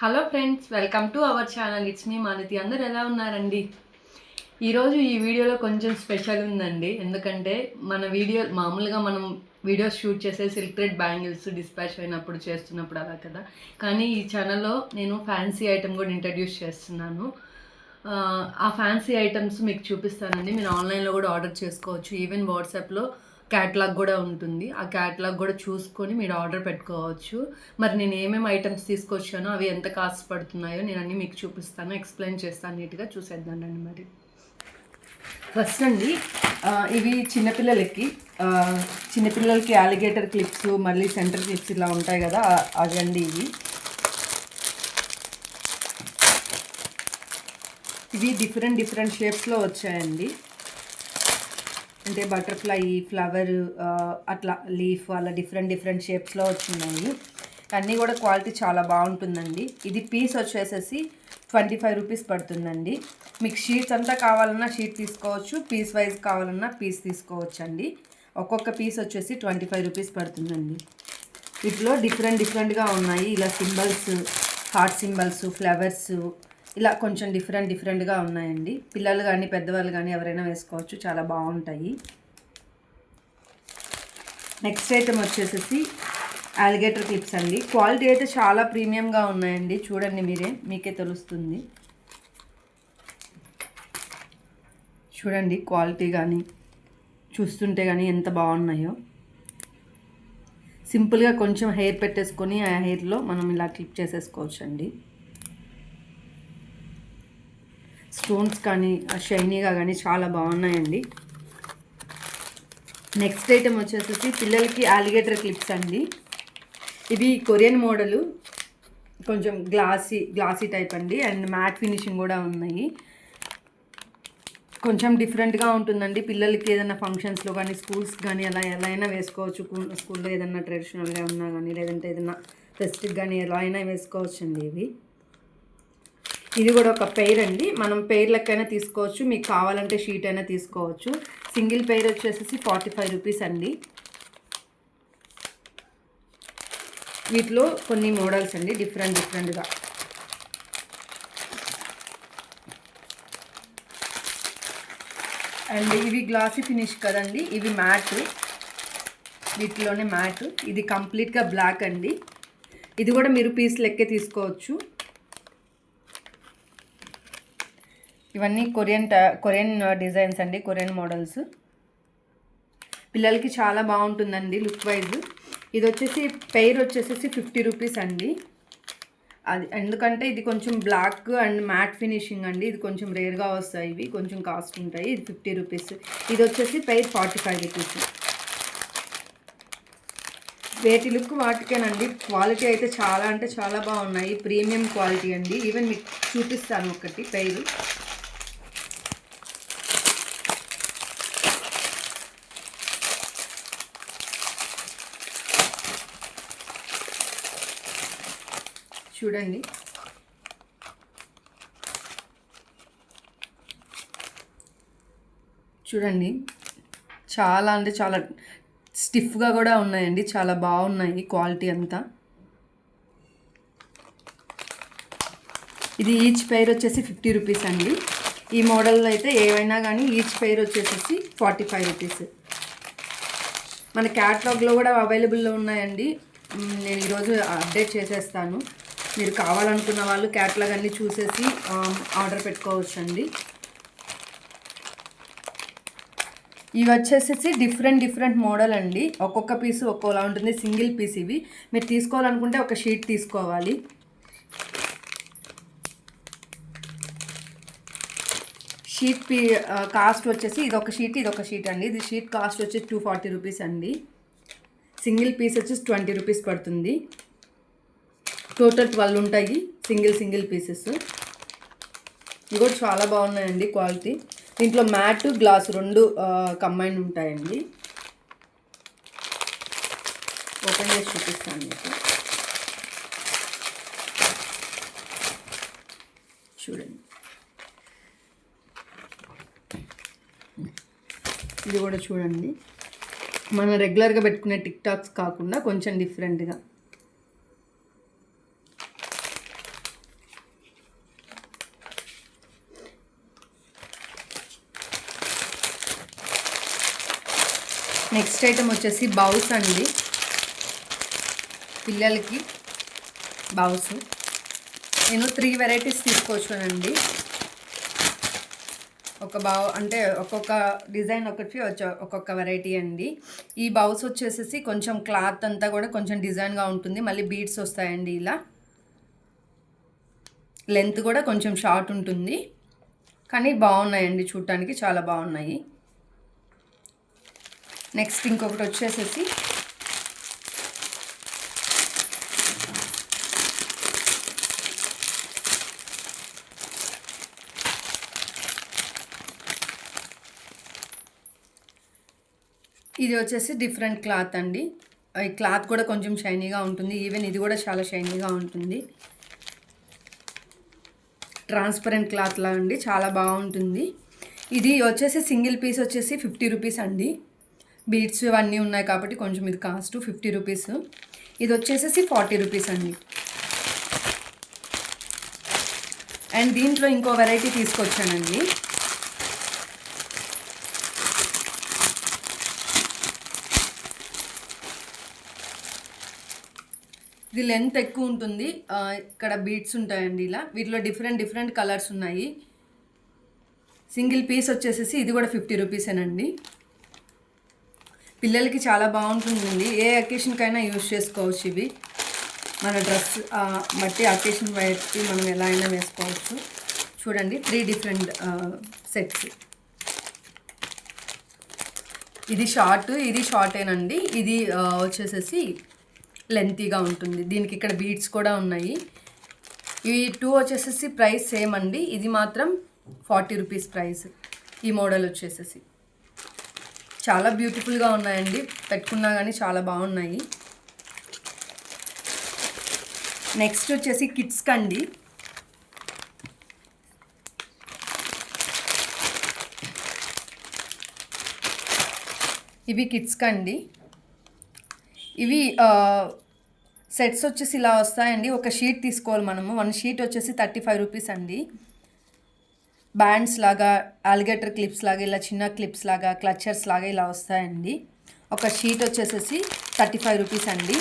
Hello friends, welcome to our channel. It's me Manathi. అందరు ఎలా ఉన్నారండి? ఈరోజు ఈ వీడియోలో కొంచెం స్పెషల్ ఉందండి. ఎందుకంటే మామూలుగా మనం వీడియోస్ షూట్ చేసే సిల్క్ థ్రెడ్ బ్యాంగిల్స్ డిస్పాచ్ అయినప్పుడు చేస్తున్నప్పుడు అలా కదా. కానీ ఈ ఛానల్లో నేను ఫ్యాన్సీ ఐటమ్ కూడా ఇంట్రడ్యూస్ చేస్తున్నాను. ఆ ఫ్యాన్సీ ఐటమ్స్ మీకు చూపిస్తానండి. మీరు ఆన్లైన్లో కూడా ఆర్డర్ చేసుకోవచ్చు. ఈవెన్ వాట్సాప్లో క్యాటలాగ్ కూడా ఉంటుంది. ఆ క్యాటలాగ్ కూడా చూసుకొని మీరు ఆర్డర్ పెట్టుకోవచ్చు. మరి నేను ఏమేమి ఐటమ్స్ తీసుకొచ్చానో అవి ఎంత కాస్ట్ పడుతున్నాయో నేను అన్నీ మీకు చూపిస్తాను, ఎక్స్ప్లెయిన్ చేస్తాను. నీట్గా చూసేద్దానండి. మరి ఫస్ట్ అండి, ఇవి చిన్నపిల్లలకి అలిగేటర్ క్లిప్స్, మళ్ళీ సెంటర్ క్లిప్స్ ఇలా ఉంటాయి కదా, అవి అండి. ఇవి డిఫరెంట్ షేప్స్లో వచ్చాయండి. అంటే బటర్ఫ్లై, ఫ్లవర్, అట్లా లీఫ్, అలా డిఫరెంట్ షేప్స్లో వచ్చినాయి. అన్నీ కూడా క్వాలిటీ చాలా బాగుంటుందండి. ఇది పీస్ వచ్చేసేసి 25 రూపీస్ పడుతుందండి. మీకు షీట్స్ అంతా కావాలన్నా షీట్ తీసుకోవచ్చు, పీస్ వైజ్ కావాలన్నా పీస్ తీసుకోవచ్చు అండి. ఒక్కొక్క పీస్ వచ్చేసి 25 రూపీస్ పడుతుందండి. వీటిలో డిఫరెంట్గా ఉన్నాయి. ఇలా సింబల్స్, హార్ట్ సింబల్స్, ఫ్లవర్స్, ఇలా కొంచెం డిఫరెంట్గా ఉన్నాయండి. పిల్లలు కానీ పెద్దవాళ్ళు కానీ ఎవరైనా వేసుకోవచ్చు, చాలా బాగుంటాయి. నెక్స్ట్ ఐటమ్ వచ్చేసేసి అలిగేటర్ క్లిప్స్ అండి. క్వాలిటీ అయితే చాలా ప్రీమియంగా ఉన్నాయండి. చూడండి, మీకే తెలుస్తుంది. చూడండి క్వాలిటీ కానీ చూస్తుంటే కానీ ఎంత బాగున్నాయో. సింపుల్గా కొంచెం హెయిర్ పెట్టేసుకొని ఆ హెయిర్లో మనం ఇలా క్లిప్ చేసేసుకోవచ్చు అండి. స్టోన్స్ కానీ షైనీగా కానీ చాలా బాగున్నాయండి. నెక్స్ట్ ఐటమ్ వచ్చేసి పిల్లలకి అలిగేటర్ క్లిప్స్ అండి. ఇవి కొరియన్ మోడలు, కొంచెం గ్లాసీ టైప్ అండి. అండ్ మ్యాట్ ఫినిషింగ్ కూడా ఉన్నాయి. కొంచెం డిఫరెంట్గా ఉంటుందండి. పిల్లలకి ఏదైనా ఫంక్షన్స్లో కానీ స్కూల్స్ కానీ అలా ఎలా అయినా వేసుకోవచ్చు. స్కూల్లో ఏదైనా ట్రెడిషనల్గా ఉన్నా కానీ, లేదంటే ఏదైనా ఫెస్టివ్ కానీ ఎలా అయినా వేసుకోవచ్చు అండి. ఇది కూడా ఒక పెయిర్ అండి. మనం పెయిర్ లెక్కైనా తీసుకోవచ్చు, మీకు కావాలంటే షీట్ అయినా తీసుకోవచ్చు. సింగిల్ పెయిర్ వచ్చేసి 45 రూపీస్ అండి. వీటిలో కొన్ని మోడల్స్ అండి, డిఫరెంట్గా. అండ్ ఇవి గ్లాసీ ఫినిష్ కదండి, ఇవి మ్యాట్. వీటిలోనే మ్యాట్. ఇది కంప్లీట్గా బ్లాక్ అండి. ఇది కూడా మీరు పీస్ లెక్కే తీసుకోవచ్చు. ఇవన్నీ కొరియన్ డిజైన్స్ అండి, కొరియన్ మోడల్స్. పిల్లలకి చాలా బాగుంటుందండి లుక్ వైజ్. ఇది వచ్చేసి పెయిర్ వచ్చేసి 50 రూపీస్ అండి. అది ఎందుకంటే ఇది కొంచెం బ్లాక్ అండ్ మ్యాట్ ఫినిషింగ్ అండి. ఇది కొంచెం రేర్గా వస్తాయి, ఇవి కొంచెం కాస్ట్ ఉంటాయి. ఇది 50 రూపీస్. ఇది వచ్చేసి పెయిర్ 45 రూపీస్. వేటి లుక్ వాటికేనండి. క్వాలిటీ అయితే చాలా అంటే చాలా బాగున్నాయి, ప్రీమియం క్వాలిటీ అండి. ఈవెన్ మీకు చూపిస్తాను ఒకటి పెయిర్. చూడండి చాలా అంటే చాలా స్టిఫ్గా కూడా ఉన్నాయండి. చాలా బాగున్నాయి క్వాలిటీ అంతా. ఇది ఈచ్ పెయిర్ వచ్చేసి 50 రూపీస్ అండి. ఈ మోడల్లో అయితే ఏవైనా కానీ ఈచ్ పెయిర్ వచ్చేసి 45 రూపీస్. మన క్యాటలాగ్లో కూడా అవైలబుల్లో ఉన్నాయండి. నేను ఈరోజు అప్డేట్ చేసేస్తాను. మీరు కావాలనుకున్న వాళ్ళు క్యాటలాగ్ అన్నీ చూసేసి ఆర్డర్ పెట్టుకోవచ్చు అండి. ఇవి వచ్చేసి డిఫరెంట్ మోడల్ అండి. ఒక్కొక్క పీసు ఒక్కోలా ఉంటుంది. సింగిల్ పీస్ ఇవి. మీరు తీసుకోవాలనుకుంటే ఒక షీట్ తీసుకోవాలి. షీట్ కాస్ట్ వచ్చేసి ఇదొక షీట్ అండి. ఇది షీట్ కాస్ట్ వచ్చేసి 240 రూపీస్ అండి. సింగిల్ పీస్ వచ్చేసి 20 రూపీస్ పడుతుంది. టోటల్ 12 ఉంటాయి సింగిల్ పీసెస్. ఇవి కూడా చాలా బాగున్నాయండి క్వాలిటీ. దీంట్లో మ్యాట్, గ్లాస్ రెండు కంబైన్ ఉంటాయండి. ఓపెన్ చేసి చూపిస్తాను మీకు. చూడండి, ఇది కూడా చూడండి. మనం రెగ్యులర్గా పెట్టుకునే టిక్ టాక్స్ కాకుండా కొంచెం డిఫరెంట్గా. నెక్స్ట్ ఐటమ్ వచ్చేసి బౌస్ అండి, పిల్లలకి బౌస్. నేను 3 వెరైటీస్ తీసుకోవచ్చానండి. ఒక అంటే ఒక్కొక్క డిజైన్ ఒక్కొక్క వెరైటీ అండి. ఈ బౌస్ వచ్చేసేసి కొంచెం క్లాత్ అంతా కూడా కొంచెం డిజైన్గా ఉంటుంది, మళ్ళీ బీడ్స్ వస్తాయండి. ఇలా లెంత్ కూడా కొంచెం షార్ట్ ఉంటుంది, కానీ బాగున్నాయండి, చూడటానికి చాలా బాగున్నాయి. నెక్స్ట్ ఇంకొకటి వచ్చేసేసి ఇది వచ్చేసి డిఫరెంట్ క్లాత్ అండి. ఈ క్లాత్ కూడా కొంచెం షైనీగా ఉంటుంది, ఈవెన్ ఇది కూడా చాలా షైనీగా ఉంటుంది. ట్రాన్స్పరెంట్ క్లాత్ లా అండి, చాలా బాగుంటుంది. ఇది వచ్చేసి సింగిల్ పీస్ వచ్చేసి 50 రూపీస్ అండి. బీడ్స్ ఇవన్నీ ఉన్నాయి కాబట్టి కొంచెం ఇది కాస్ట్ 50 రూపీస్. ఇది వచ్చేసేసి 40 రూపీస్ అండి. అండ్ దీంట్లో ఇంకో వెరైటీ తీసుకొచ్చానండి. ఇది లెంత్ ఎక్కువ ఉంటుంది, ఇక్కడ బీడ్స్ ఉంటాయండి. ఇలా వీటిలో డిఫరెంట్ కలర్స్ ఉన్నాయి. సింగిల్ పీస్ వచ్చేసేసి ఇది కూడా 50 రూపీసేనండి. పిల్లలకి చాలా బాగుంటుందండి, ఏ అకేషన్కైనా యూజ్ చేసుకోవచ్చు. ఇవి మన డ్రెస్ బట్టి అకేషన్ బట్టి మనం ఎలా అయినా వేసుకోవచ్చు. చూడండి 3 డిఫరెంట్ సెట్స్. ఇది షార్టేనండి. ఇది వచ్చేసేసి లెంతీగా ఉంటుంది, దీనికి ఇక్కడ బీడ్స్ కూడా ఉన్నాయి. ఈ 2 వచ్చేసేసి ప్రైస్ సేమ్ అండి. ఇది మాత్రం 40 రూపీస్ ప్రైస్. ఈ మోడల్ వచ్చేసేసి చాలా బ్యూటిఫుల్గా ఉన్నాయండి, పెట్టుకున్నా కానీ చాలా బాగున్నాయి. నెక్స్ట్ వచ్చేసి కిడ్స్ కండి. ఇవి కిడ్స్ కండి. ఇవి సెట్స్ వచ్చేసి ఇలా వస్తాయండి. ఒక షీట్ తీసుకోవాలి మనము. 1 షీట్ వచ్చేసి 35 రూపీస్ అండి. బ్యాండ్స్ లాగా, ఆలిగేటర్ క్లిప్స్ లాగా, ఇలా చిన్న క్లిప్స్ లాగా, క్లచర్స్ లాగా ఇలా వస్తాయండి. ఒక షీట్ వచ్చేసేసి 35 రూపీస్ అండి.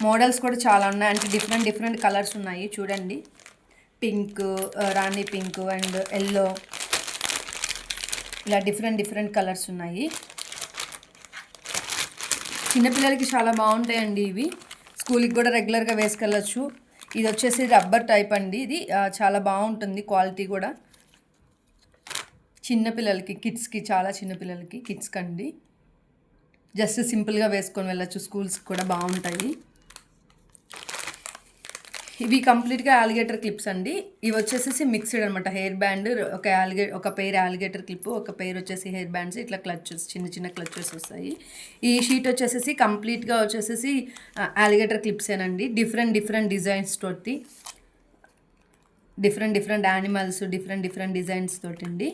మోడల్స్ కూడా చాలా ఉన్నాయి, అంటే డిఫరెంట్ కలర్స్ ఉన్నాయి. చూడండి, pink, Rani pink and yellow, ఇలా డిఫరెంట్ కలర్స్ ఉన్నాయి. చిన్నపిల్లలకి చాలా బాగుంటాయండి ఇవి. స్కూల్కి కూడా రెగ్యులర్గా వేసుకెళ్ళచ్చు. ఇది వచ్చేసి రబ్బర్ టైప్ అండి. ఇది చాలా బాగుంటుంది, క్వాలిటీ కూడా. చిన్నపిల్లలకి, కిడ్స్కి, చాలా చిన్నపిల్లలకి, కిడ్స్కి అండి. జస్ట్ సింపుల్గా వేసుకొని వెళ్ళచ్చు, స్కూల్స్కి కూడా బాగుంటాయి. ఇవి కంప్లీట్గా ఆలిగేటర్ క్లిప్స్ అండి. ఇవి వచ్చేసి మిక్స్డ్ అనమాట. హెయిర్ బ్యాండ్, ఒక పెయిర్ ఆలిగేటర్ క్లిప్, ఒక పెయిర్ వచ్చేసి హెయిర్ బ్యాండ్స్, ఇట్లా క్లచెస్, చిన్న క్లచెస్ వస్తాయి. ఈ షీట్ వచ్చేసి కంప్లీట్గా వచ్చేసి ఆలిగేటర్ క్లిప్సేనండి. డిఫరెంట్ డిజైన్స్ తోటి, డిఫరెంట్ యానిమల్స్, డిఫరెంట్ డిజైన్స్ తోటి అండి.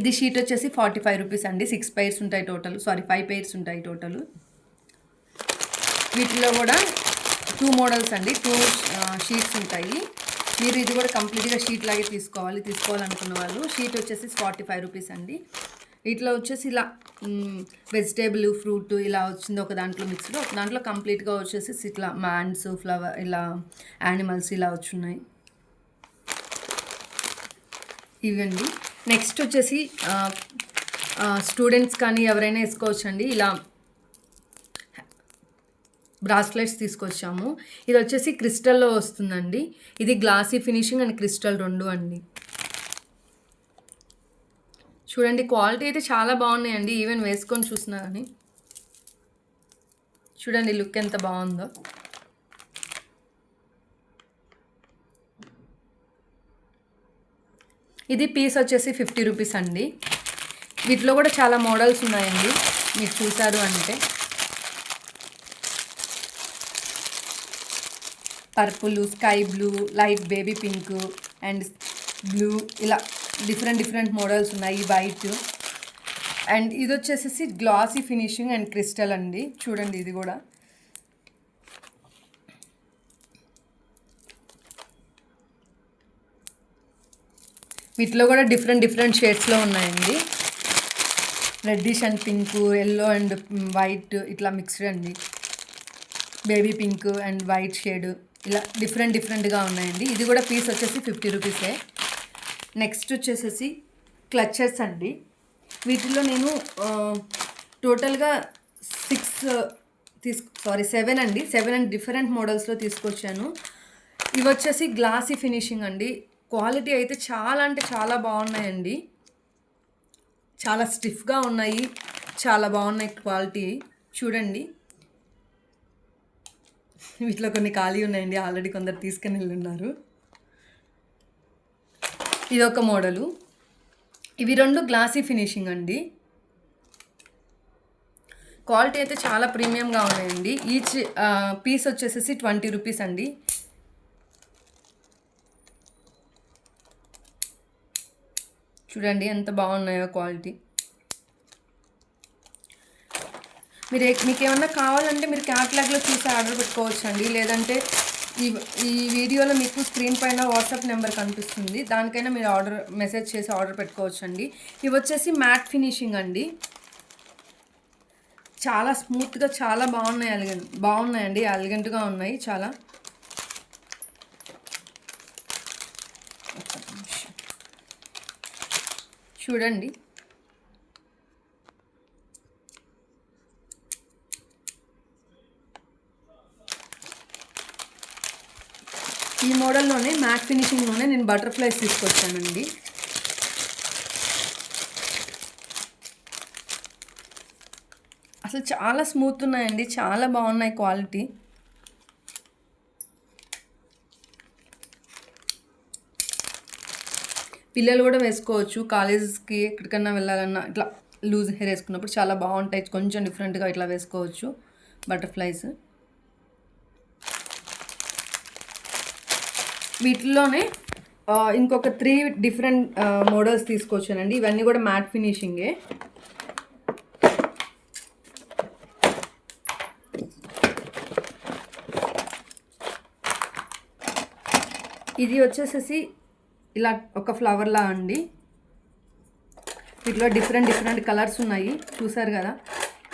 ఇది షీట్ వచ్చేసి 45 రూపీస్ అండి. 6 పైర్స్ ఉంటాయి టోటల్, 5 పైర్స్ ఉంటాయి టోటల్. వీటిలో కూడా 2 మోడల్స్ అండి, 2 షీట్స్ ఉంటాయి. మీరు ఇది కూడా కంప్లీట్గా షీట్ లాగే తీసుకోవాలనుకున్న వాళ్ళు. షీట్ వచ్చేసి 45 రూపీస్ అండి. వీటిలో వచ్చేసి ఇలా వెజిటేబుల్, ఫ్రూట్ ఇలా వచ్చింది ఒక దాంట్లో మిక్స్డ్, ఒక దాంట్లో కంప్లీట్గా వచ్చేసి ఇట్లా మ్యాన్స్, ఫ్లవర్, ఇలా యానిమల్స్ ఇలా వచ్చున్నాయి. ఇవండి. నెక్స్ట్ వచ్చేసి స్టూడెంట్స్ కానీ ఎవరైనా వేసుకోవచ్చు అండి. ఇలా బ్రాస్లెట్స్ తీసుకొచ్చాము. ఇది వచ్చేసి క్రిస్టల్లో వస్తుందండి. ఇది గ్లాసీ ఫినిషింగ్ అండ్ క్రిస్టల్ 2 అండి. చూడండి, క్వాలిటీ అయితే చాలా బాగున్నాయండి. ఈవెన్ వేసుకొని చూసినా కానీ చూడండి లుక్ ఎంత బాగుందో. ఇది పీస్ వచ్చేసి 50 రూపీస్ అండి. వీటిలో కూడా చాలా మోడల్స్ ఉన్నాయండి, మీరు చూసారు అంటే. Purple, sky blue, light baby pink and blue, ఇలా డిఫరెంట్ మోడల్స్ ఉన్నాయి. వైట్ అండ్ ఇది వచ్చేసి గ్లాసీ ఫినిషింగ్ అండ్ క్రిస్టల్ అండి. చూడండి, ఇది కూడా వీటిలో కూడా డిఫరెంట్ షేడ్స్లో ఉన్నాయండి. Reddish and pink, yellow and white ఇట్లా మిక్స్డ్ అండి. Baby pink and white shade ఇలా డిఫరెంట్గా ఉన్నాయండి. ఇది కూడా పీస్ వచ్చేసి 50 రూపీసే. నెక్స్ట్ వచ్చేసేసి క్లచర్స్ అండి. వీటిలో నేను టోటల్గా 7 అండి. 7 డిఫరెంట్ మోడల్స్లో తీసుకొచ్చాను. ఇవి వచ్చేసి గ్లాసీ ఫినిషింగ్ అండి. క్వాలిటీ అయితే చాలా అంటే చాలా బాగున్నాయండి. చాలా స్టిఫ్గా ఉన్నాయి, చాలా బాగున్నాయి క్వాలిటీ. చూడండి, వీటిలో కొన్ని ఖాళీ ఉన్నాయండి, ఆల్రెడీ కొందరు తీసుకుని వెళ్ళున్నారు. ఇది ఒక మోడలు. ఇవి 2 గ్లాసీ ఫినిషింగ్ అండి. క్వాలిటీ అయితే చాలా ప్రీమియంగా ఉన్నాయండి. ఈచ్ పీస్ వచ్చేసేసి 20 రూపీస్ అండి. చూడండి ఎంత బాగున్నాయో క్వాలిటీ. మీకు ఏమన్నా కావాలంటే మీరు క్యాటలాగ్లో చూసి ఆర్డర్ పెట్టుకోవచ్చు అండి. లేదంటే ఈ వీడియోలో మీకు స్క్రీన్ పైన వాట్సాప్ నెంబర్ కనిపిస్తుంది, దానికైనా మీరు మెసేజ్ చేసి ఆర్డర్ పెట్టుకోవచ్చు అండి. ఇవి వచ్చేసి మ్యాట్ ఫినిషింగ్ అండి. చాలా స్మూత్గా చాలా బాగున్నాయండి, ఎలిగెంట్గా ఉన్నాయి చాలా. చూడండి, ఈ మోడల్లోనే మ్యాట్ ఫినిషింగ్లోనే నేను బటర్ఫ్లైస్ తీసుకొచ్చానండి. అసలు చాలా స్మూత్ ఉన్నాయండి, చాలా బాగున్నాయి క్వాలిటీ. పిల్లలు కూడా వేసుకోవచ్చు, కాలేజెస్కి ఎక్కడికన్నా వెళ్ళాలన్నా ఇట్లా లూజ్ హెయిర్ వేసుకున్నప్పుడు చాలా బాగుంటాయి. కొంచెం డిఫరెంట్గా ఇట్లా వేసుకోవచ్చు బటర్ఫ్లైస్. వీటిల్లోనే ఇంకొక 3 డిఫరెంట్ మోడల్స్ తీసుకొచ్చానండి. ఇవన్నీ కూడా మ్యాట్ ఫినిషింగే. ఇది వచ్చేసేసి ఇలా ఒక ఫ్లవర్లా అండి. వీటిలో డిఫరెంట్ కలర్స్ ఉన్నాయి, చూసారు కదా.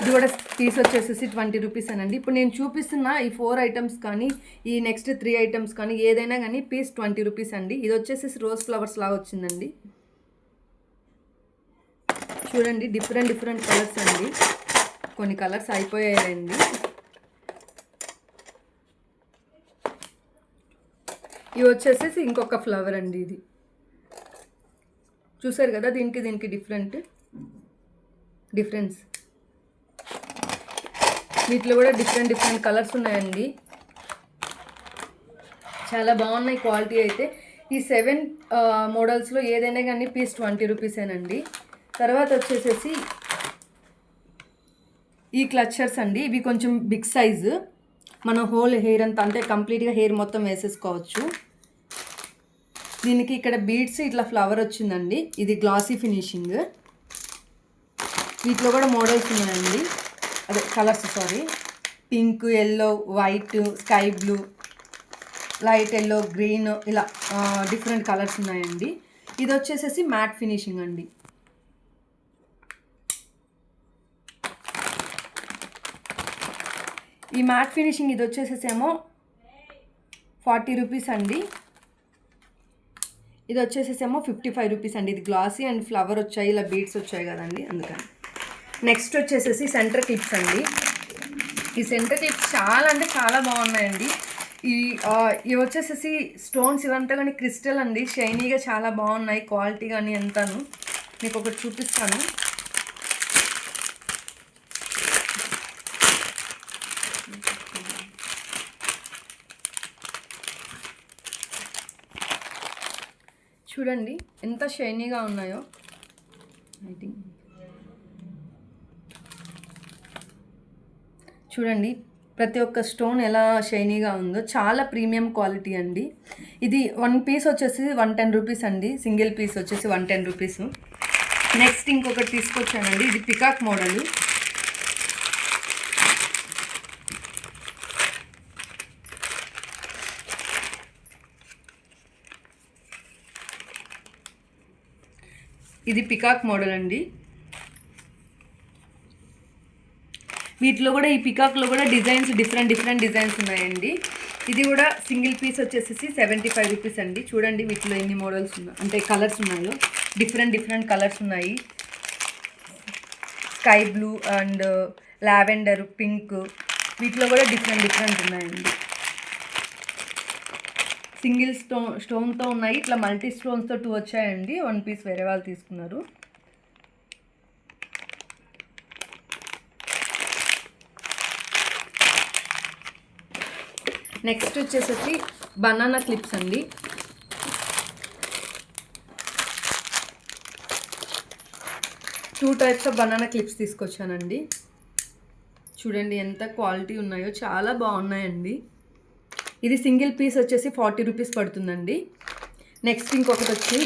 ఇది కూడా పీస్ వచ్చేసేసి 20 రూపీస్ అనండి. ఇప్పుడు నేను చూపిస్తున్న ఈ 4 ఐటమ్స్ కానీ ఈ నెక్స్ట్ 3 ఐటమ్స్ కానీ ఏదైనా కానీ పీస్ 20 రూపీస్ అండి. ఇది వచ్చేసేసి రోజ్ ఫ్లవర్స్ లాగా వచ్చిందండి. చూడండి, డిఫరెంట్ కలర్స్ అండి. కొన్ని కలర్స్ అయిపోయాయండి. ఇవి వచ్చేసేసి ఇంకొక ఫ్లవర్ అండి. ఇది చూసారు కదా, దీనికి డిఫరెన్స్. వీటిలో కూడా డిఫరెంట్ కలర్స్ ఉన్నాయండి, చాలా బాగున్నాయి క్వాలిటీ అయితే. ఈ 7 మోడల్స్లో ఏదైనా కానీ పీస్ 20 రూపీసేనండి. తర్వాత వచ్చేసేసి ఈ క్లచర్స్ అండి. ఇవి కొంచెం బిగ్ సైజు, మనం హోల్ హెయిర్ అంతా అంటే కంప్లీట్గా హెయిర్ మొత్తం వేసేసుకోవచ్చు. దీనికి ఇక్కడ బీడ్స్ ఇట్లా ఫ్లవర్ వచ్చిందండి. ఇది గ్లాసీ ఫినిషింగ్. వీటిలో కూడా మోడల్స్ ఉన్నాయండి, అదే colours, pink, yellow, white, sky blue, light yellow, green ఇలా డిఫరెంట్ కలర్స్ ఉన్నాయండి. ఇది వచ్చేసేసి మ్యాట్ ఫినిషింగ్ అండి. ఈ మ్యాట్ ఫినిషింగ్ ఇది వచ్చేసేసేమో 40 రూపీస్ అండి. ఇది వచ్చేసేసేమో 55 రూపీస్ అండి. ఇది గ్లాసీ అండ్ ఫ్లవర్ వచ్చాయి, ఇలా బీడ్స్ వచ్చాయి కదండి, అందుకని. నెక్స్ట్ వచ్చేసేసి సెంటర్ క్లిప్స్ అండి. ఈ సెంటర్ క్లిప్స్ చాలా అంటే చాలా బాగున్నాయండి. ఇవి వచ్చేసేసి స్టోన్స్ ఇవంతా కానీ క్రిస్టల్ అండి, షైనీగా చాలా బాగున్నాయి క్వాలిటీ కానీ ఎంతను. మీకు ఒకటి చూపిస్తాను. చూడండి ఎంత షైనీగా ఉన్నాయో. చూడండి ప్రతి ఒక్క స్టోన్ ఎలా షైనీగా ఉందో, చాలా ప్రీమియం క్వాలిటీ అండి. ఇది 1 పీస్ వచ్చేసి 110 రూపీస్ అండి. సింగిల్ పీస్ వచ్చేసి 110 రూపీస్. నెక్స్ట్ ఇంకొకటి తీసుకొచ్చానండి. ఇది పికాక్ మోడలు. ఇది పికాక్ మోడల్ అండి. వీటిలో కూడా ఈ పికాక్లో కూడా డిజైన్స్ డిఫరెంట్ డిజైన్స్ ఉన్నాయండి. ఇది కూడా సింగిల్ పీస్ వచ్చేసి 75 రూపీస్ అండి. చూడండి వీటిలో ఎన్ని మోడల్స్ ఉన్నాయి, అంటే కలర్స్ ఉన్నాయో డిఫరెంట్ కలర్స్ ఉన్నాయి. Sky blue and lavender, pink, వీటిలో కూడా డిఫరెంట్ ఉన్నాయండి. సింగిల్ స్టోన్తో ఉన్నాయి, ఇట్లా మల్టీ స్టోన్స్తో 2 వచ్చాయండి. 1 పీస్ వేరే వాళ్ళు తీసుకున్నారు. నెక్స్ట్ వచ్చేసి బనానా క్లిప్స్ అండి. Two types of banana clips తీసుకొచ్చానండి. చూడండి ఎంత క్వాలిటీ ఉన్నాయో, చాలా బాగున్నాయండి. ఇది సింగిల్ పీస్ వచ్చేసి 40 రూపీస్ పడుతుందండి. నెక్స్ట్ ఇంకొకటి వచ్చి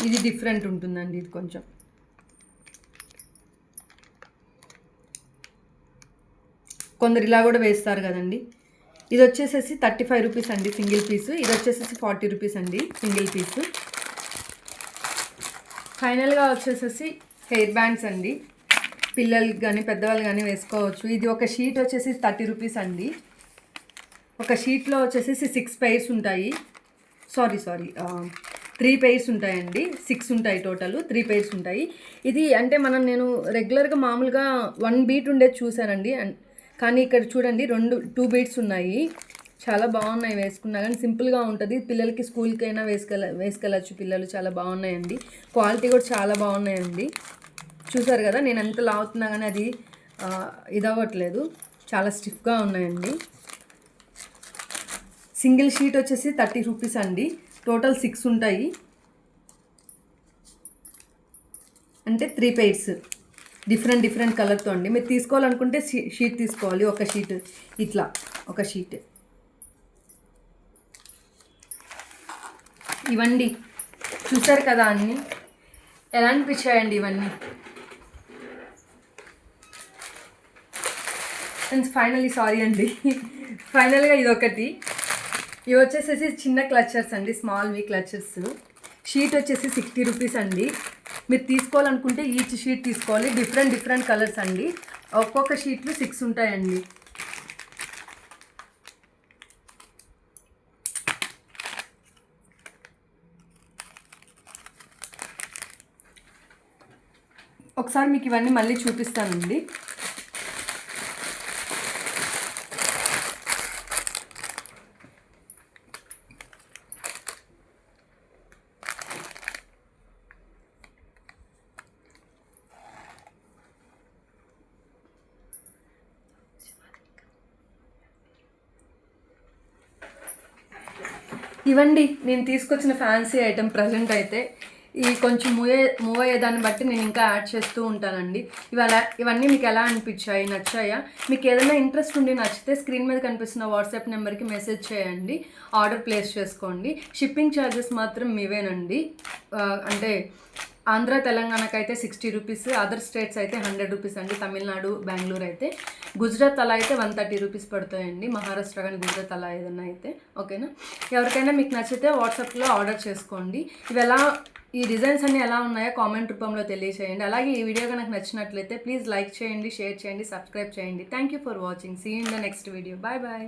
ఇది డిఫరెంట్ ఉంటుందండి. ఇది కొంచెం కొందరు ఇలా కూడా వేస్తారు కదండి. ఇది వచ్చేసేసి 35 రూపీస్ అండి సింగిల్ పీసు. ఇది వచ్చేసేసి 40 రూపీస్ అండి సింగిల్ పీసు. ఫైనల్గా వచ్చేసేసి హెయిర్ బ్యాండ్స్ అండి. పిల్లలకి కానీ పెద్దవాళ్ళు కానీ వేసుకోవచ్చు. ఇది ఒక షీట్ వచ్చేసి 30 రూపీస్ అండి. ఒక షీట్లో వచ్చేసి 6 పెయిర్స్ ఉంటాయి. సారీ 3 పెయిర్స్ ఉంటాయండి. 6 ఉంటాయి టోటల్, 3 పెయిర్స్ ఉంటాయి. ఇది అంటే నేను రెగ్యులర్గా మామూలుగా 1 బీట్ ఉండేది చూసానండి. కానీ ఇక్కడ చూడండి 2 బీట్స్ ఉన్నాయి. చాలా బాగున్నాయి, వేసుకున్నా కానీ సింపుల్గా ఉంటుంది. పిల్లలకి స్కూల్కైనా వేసుకెళ్ళచ్చు పిల్లలు. చాలా బాగున్నాయండి. క్వాలిటీ కూడా చాలా బాగున్నాయండి. చూసారు కదా, నేను ఎంత లావుతున్నా కానీ అది ఇదవ్వట్లేదు. చాలా స్టిఫ్గా ఉన్నాయండి. సింగిల్ షీట్ వచ్చేసి 30 రూపీస్ అండి. టోటల్ 6 ఉంటాయి, అంటే 3 పెయిర్స్ డిఫరెంట్ కలర్తో అండి. మీరు తీసుకోవాలనుకుంటే షీట్ తీసుకోవాలి. ఒక షీట్ ఇట్లా ఒక షీట్. ఇవండి చూసారు కదా, అన్నీ ఎలా అనిపించాయండి ఇవన్నీ. అండ్ సారీ అండి, ఫైనల్గా ఇదొకటి. ఇవి వచ్చేసేసి చిన్న క్లచర్స్ అండి, స్మాల్వి క్లచర్స్. షీట్ వచ్చేసి 60 రూపీస్ అండి. మీరు తీసుకోవాలనుకుంటే ఈచ్ షీట్ తీసుకోవాలి. డిఫరెంట్ కలర్స్ అండి. ఒక్కొక్క షీట్లు 6 ఉంటాయండి. ఒకసారి మీకు ఇవన్నీ మళ్ళీ చూపిస్తానండి. ఇవండి నేను తీసుకొచ్చిన ఫ్యాన్సీ ఐటెం. ప్రజెంట్ అయితే ఈ కొంచెం మూవ్ అయ్యేదాన్ని బట్టి నేను ఇంకా యాడ్ చేస్తూ ఉంటానండి. ఇవన్నీ మీకు ఎలా అనిపించాయి, నచ్చాయా? మీకు ఏదైనా ఇంట్రెస్ట్ ఉండి నచ్చితే స్క్రీన్ మీద కనిపిస్తున్న వాట్సాప్ నెంబర్కి మెసేజ్ చేయండి, ఆర్డర్ ప్లేస్ చేసుకోండి. షిప్పింగ్ ఛార్జెస్ మాత్రం మీవేనండి. అంటే ఆంధ్ర తెలంగాణకైతే 60 రూపీస్, అదర్ స్టేట్స్ అయితే 100 రూపీస్ అండి. తమిళనాడు, బెంగళూరు అయితే. గుజరాత్ అలా అయితే 130 రూపీస్ పడతాయండి. మహారాష్ట్ర కానీ గుజరాత్ అలా ఏదైనా అయితే. ఓకేనా? ఎవరికైనా మీకు నచ్చితే వాట్సాప్లో ఆర్డర్ చేసుకోండి. ఈ డిజైన్స్ అన్నీ ఎలా ఉన్నాయో కామెంట్ రూపంలో తెలియచేయండి. అలాగే ఈ వీడియో కనుక నచ్చినట్లయితే ప్లీజ్ లైక్ చేయండి, షేర్ చేయండి, సబ్స్క్రైబ్ చేయండి. Thank you for watching. See you in the next video. Bye.